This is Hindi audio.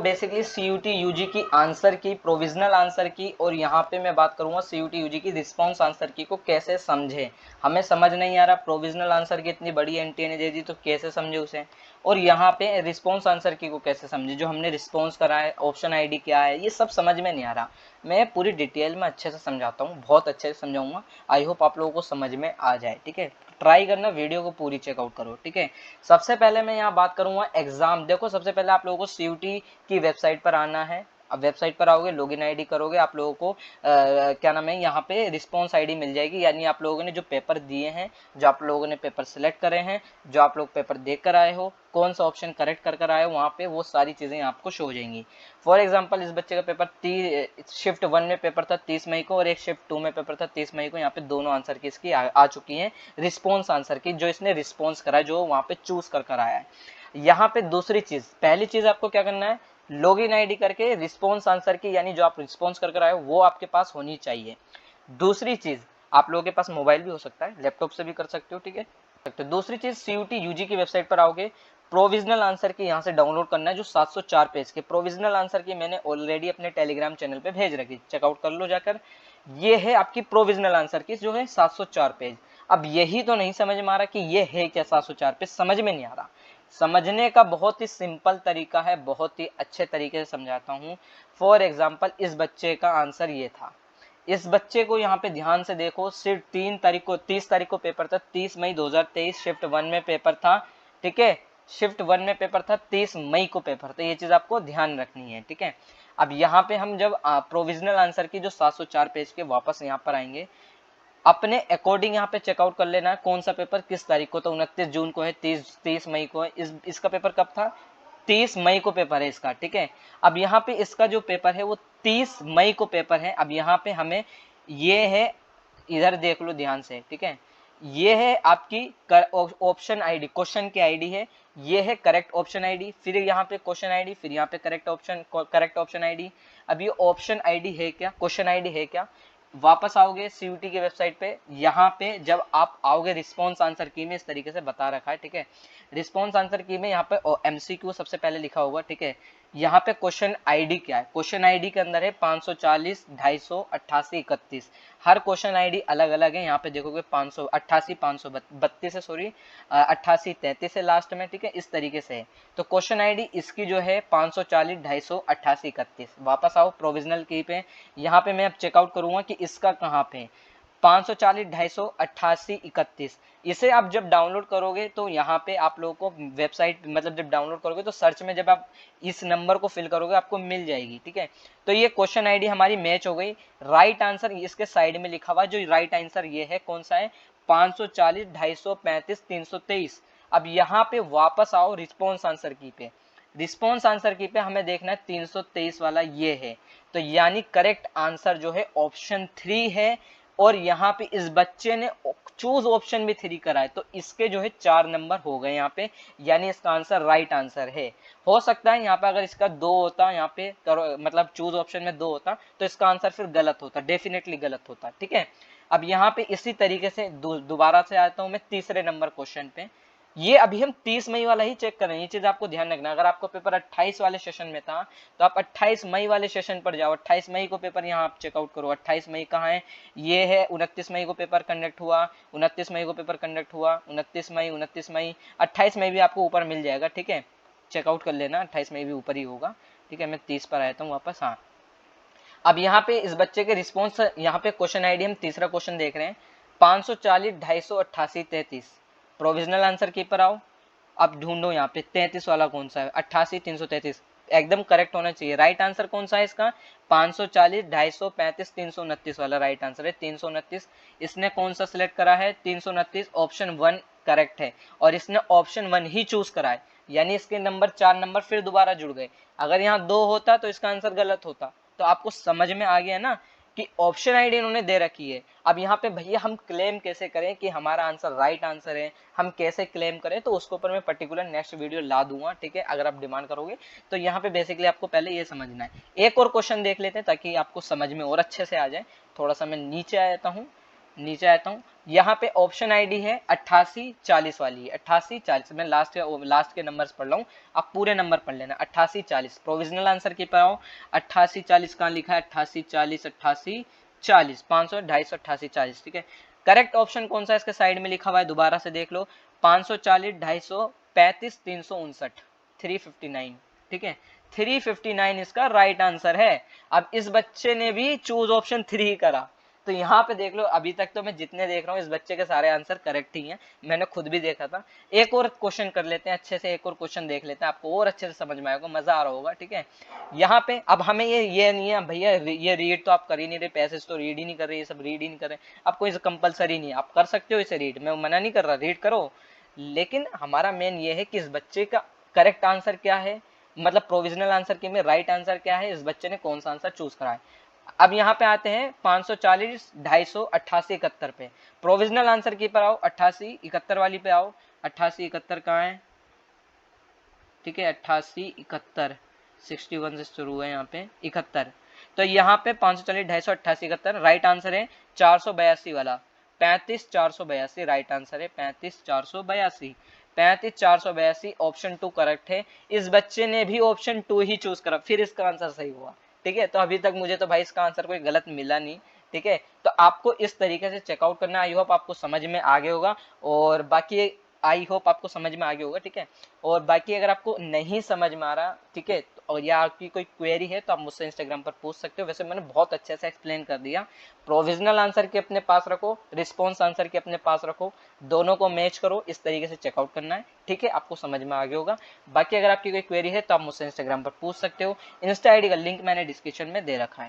बेसिकली सीयूटी यूजी की आंसर की, प्रोविजनल आंसर की, और यहाँ पे मैं बात करूंगा सीयूटी यूजी की रिस्पॉन्स आंसर की को कैसे समझे। हमें समझ नहीं आ रहा प्रोविजनल आंसर की इतनी बड़ी एनटीए ने दे दी तो कैसे समझे उसे, और यहाँ पे रिस्पॉन्स आंसर की को कैसे समझे, जो हमने रिस्पॉन्स करा है, ऑप्शन आईडी क्या है, ये सब समझ में नहीं आ रहा। मैं पूरी डिटेल में अच्छे से समझाता हूँ, बहुत अच्छे से समझाऊंगा। आई होप आप लोगों को समझ में आ जाए, ठीक है। ट्राई करना, वीडियो को पूरी चेकआउट करो, ठीक है। सबसे पहले मैं यहाँ बात करूंगा एग्जाम। देखो सबसे पहले आप लोगों को सीयूटी की वेबसाइट पर आना है। अब वेबसाइट पर आओगे, लॉगिन आईडी करोगे, आप लोगों को क्या नाम है, यहाँ पे रिस्पॉन्स आईडी मिल जाएगी, यानी आप लोगों ने जो पेपर दिए हैं, जो आप लोगों ने पेपर सिलेक्ट करे हैं, जो आप लोग पेपर देख कर आए हो, कौन सा ऑप्शन करेक्ट कर कर आए हो, वहाँ पे वो सारी चीज़ें आपको शो हो जाएंगी। फॉर एग्जाम्पल इस बच्चे का पेपर शिफ्ट 1 में पेपर था 30 मई को, और एक शिफ्ट 2 में पेपर था 30 मई को। यहाँ पे दोनों आंसर की इसकी आ चुकी हैं, रिस्पॉन्स आंसर की, जो इसने रिस्पॉन्स करा है, जो वहाँ पे चूज कर कर आया है। यहाँ पे दूसरी चीज, पहली चीज आपको क्या करना है, लॉगिन आईडी करके रिस्पॉन्स आंसर की, यानी जो आप रिस्पॉन्स कर कर आए हो वो आपके पास होनी चाहिए। दूसरी चीज, आप लोगों के पास मोबाइल भी हो सकता है, लैपटॉप से भी कर सकते हो, ठीक है। दूसरी चीज, सीयूटी यूजी की वेबसाइट पर आओगे, प्रोविजनल आंसर की यहाँ से डाउनलोड करना है, जो 704 पेज के प्रोविजनल आंसर की मैंने ऑलरेडी अपने टेलीग्राम चैनल पे भेज रखी, चेकआउट कर लो जाकर। ये है आपकी प्रोविजनल आंसर की, जो है 704 पेज। अब यही तो नहीं समझ में आ रहा कि ये है क्या 704 पेज, समझ में नहीं आ रहा। समझने का बहुत ही सिंपल तरीका है, बहुत ही अच्छे तरीके से समझाता हूँ। फॉर एग्जाम्पल इस बच्चे का आंसर ये था। इस बच्चे को यहाँ पे ध्यान से देखो, सिर्फ 30 तारीख को पेपर था, 30 मई 2023 शिफ्ट 1 में पेपर था, ठीक है। शिफ्ट 1 में पेपर था, 30 मई को पेपर था, ये चीज आपको ध्यान रखनी है, ठीक है। अब यहाँ पे हम जब प्रोविजनल आंसर की जो 704 पेज के वापस यहाँ पर आएंगे, अपने अकॉर्डिंग यहाँ पे चेकआउट कर लेना है कौन सा पेपर किस तारीख को, तो 29 जून को है, 30 मई को है। इसका पेपर कब था, 30 मई को पेपर है इसका, ठीक है। अब यहाँ पे इसका जो पेपर है वो 30 मई को पेपर है। अब यहाँ पे हमें ये है, इधर देख लो ध्यान से, ठीक है। ये है आपकी ऑप्शन आईडी, क्वेश्चन की आईडी है, ये है करेक्ट ऑप्शन आईडी, फिर यहाँ पे क्वेश्चन आईडी, फिर यहाँ पे करेक्ट ऑप्शन आईडी। अब ये ऑप्शन आईडी है क्या, क्वेश्चन आईडी है क्या। वापस आओगे सीयूटी की वेबसाइट पे, यहाँ पे जब आप आओगे रिस्पॉन्स आंसर की में इस तरीके से बता रखा है, ठीक है। रिस्पॉन्स आंसर की में यहाँ पे एमसीक्यू सबसे पहले लिखा होगा, ठीक है। यहाँ पे क्वेश्चन आईडी क्या है, क्वेश्चन आईडी के अंदर है 540 250 88 31। हर क्वेश्चन आईडी अलग अलग है, यहाँ पे देखोगे 588 532 है, सॉरी 88 33 है लास्ट में, ठीक है, इस तरीके से है। तो क्वेश्चन आईडी इसकी जो है 540 288 31। वापस आओ प्रोविजनल की पे, यहाँ पे मैं अब चेकआउट करूंगा कि इसका कहाँ पे 540 288 31। इसे आप जब डाउनलोड करोगे तो यहाँ पे आप लोगों को वेबसाइट, मतलब जब डाउनलोड करोगे तो सर्च में जब आप इस नंबर को फिल करोगे आपको मिल जाएगी, ठीक है। तो ये क्वेश्चन आईडी हमारी मैच हो गई। राइट आंसर इसके साइड में लिखा हुआ, जो राइट आंसर ये है कौन सा है, 540 235 323। अब यहाँ पे वापस आओ रिस्पॉन्स आंसर की पे, रिस्पॉन्स आंसर की पे हमें देखना है 323 वाला ये है। तो यानी करेक्ट आंसर जो है ऑप्शन 3 है, और यहाँ पे इस बच्चे ने चूज ऑप्शन भी 3 करा है, तो इसके जो है 4 नंबर हो गए यहाँ पे, यानी इसका आंसर राइट आंसर है। हो सकता है यहाँ पे अगर इसका 2 होता, यहाँ पे मतलब चूज ऑप्शन में 2 होता तो इसका आंसर फिर गलत होता, डेफिनेटली गलत होता, ठीक है। अब यहाँ पे इसी तरीके से दोबारा से आता हूँ मैं तीसरे नंबर क्वेश्चन पे। ये अभी हम 30 मई वाला ही चेक कर रहे हैं, ये चीज आपको ध्यान रखना। अगर आपको पेपर 28 वाले सेशन में था तो आप 28 मई वाले सेशन पर जाओ, 28 मई को पेपर यहाँ आप चेकआउट करो। 28 मई कहाँ है, ये है 29 मई को पेपर कंडक्ट हुआ, 29 मई को पेपर कंडक्ट हुआ, 29 मई 29 मई 28 मई भी आपको ऊपर मिल जाएगा, ठीक है। चेकआउट कर लेना, 28 मई भी ऊपर ही होगा, ठीक है। मैं 30 पर आया हूँ वापस। हाँ, अब यहाँ पे इस बच्चे के रिस्पॉन्स, यहाँ पे क्वेश्चन आईडी हम तीसरा क्वेश्चन देख रहे हैं, 540 288 33। प्रोविजनल आंसर की पर आओ, अब ढूंढो यहाँ पे 33 वाला कौन सा है, 88 333 एकदम करेक्ट होना चाहिए। राइट आंसर कौन सा है इसका, 540 235 329 वाला राइट आंसर है 329। इसने कौन सा सिलेक्ट करा है, 329, ऑप्शन 1 करेक्ट है, और इसने ऑप्शन 1 ही चूज करा है, यानी इसके नंबर 4 नंबर फिर दोबारा जुड़ गए। अगर यहाँ 2 होता तो इसका आंसर गलत होता। तो आपको समझ में आ गया ना कि ऑप्शन आईडी इन्होंने दे रखी है। अब यहाँ पे भैया हम क्लेम कैसे करें कि हमारा आंसर राइट आंसर है, हम कैसे क्लेम करें, तो उसके ऊपर मैं पर्टिकुलर नेक्स्ट वीडियो ला दूंगा, ठीक है, अगर आप डिमांड करोगे। तो यहाँ पे बेसिकली आपको पहले ये समझना है। एक और क्वेश्चन देख लेते हैं ताकि आपको समझ में और अच्छे से आ जाए। थोड़ा सा मैं नीचे आ जाता हूँ, नीचे आता हूँ, यहाँ पे ऑप्शन आईडी है 8840 वाली है, 8840। मैं लास्ट के नंबर्स पढ़ रहा हूँ, आप पूरे नंबर पढ़ लेना। 8840 प्रोविजनल आंसर की पर आओ। 8840 कहाँ लिखा है? 8840 8840 500 250 8840, ठीक है। करेक्ट ऑप्शन कौन सा है इसके साइड में लिखा हुआ है, दोबारा से देख लो। 540 250 35 359 359, ठीक है। 359 इसका राइट आंसर है। अब इस बच्चे ने भी चूज ऑप्शन 3 करा, तो यहाँ पे देख लो, अभी तक तो मैं जितने देख रहा हूँ इस बच्चे के सारे आंसर करेक्ट ही हैं, मैंने खुद भी देखा था। एक और क्वेश्चन कर लेते हैं अच्छे से, एक और क्वेश्चन देख लेते हैं, आपको और अच्छे से समझ में आएगा, मजा आ रहा होगा, ठीक है। यहाँ पे अब हमें ये नहीं है भैया, ये रीड तो आप कर ही नहीं रहे, पैसेज तो रीड ही नहीं कर रहे, ये सब रीड ही नहीं कर रहे, आपको इसे कंपलसरी नहीं है, आप कर सकते हो इसे रीड, मैं मना नहीं कर रहा, रीड करो। लेकिन हमारा मेन ये है कि इस बच्चे का करेक्ट आंसर क्या है, मतलब प्रोविजनल आंसर के में राइट आंसर क्या है, इस बच्चे ने कौन सा आंसर चूज करा है। अब यहाँ पे आते हैं 540 250 88 71 पे, प्रोविजनल आंसर की पर आओ, 88 71 वाली पे आओ। 88 71 कहाँ है? ठीक है, 88 71 61 से शुरू है यहाँ पे 71, तो यहाँ पे 540 250 88 71 राइट आंसर है। 482 वाला 35 482 राइट आंसर है, 35 482 35 482 ऑप्शन 2 करेक्ट है। इस बच्चे ने भी ऑप्शन 2 ही चूज करा, फिर इसका आंसर सही हुआ, ठीक है। तो अभी तक मुझे तो भाई इसका आंसर कोई गलत मिला नहीं, ठीक है। तो आपको इस तरीके से चेकआउट करना, आई होप आपको समझ में आ गया होगा, और बाकी आई होप आपको समझ में आ गया होगा, ठीक है। और बाकी अगर आपको नहीं समझ में आ रहा, ठीक है, और या आपकी कोई क्वेरी है तो आप मुझसे इंस्टाग्राम पर पूछ सकते हो। वैसे मैंने बहुत अच्छे से एक्सप्लेन कर दिया। प्रोविजनल आंसर के अपने पास रखो, रिस्पॉन्स आंसर के अपने पास रखो, दोनों को मैच करो, इस तरीके से चेकआउट करना है, ठीक है। आपको समझ में आ गया होगा। बाकी अगर आपकी कोई क्वेरी है तो आप मुझसे इंस्टाग्राम पर पूछ सकते हो। इंस्टा आईडी का लिंक मैंने डिस्क्रिप्शन में दे रखा है।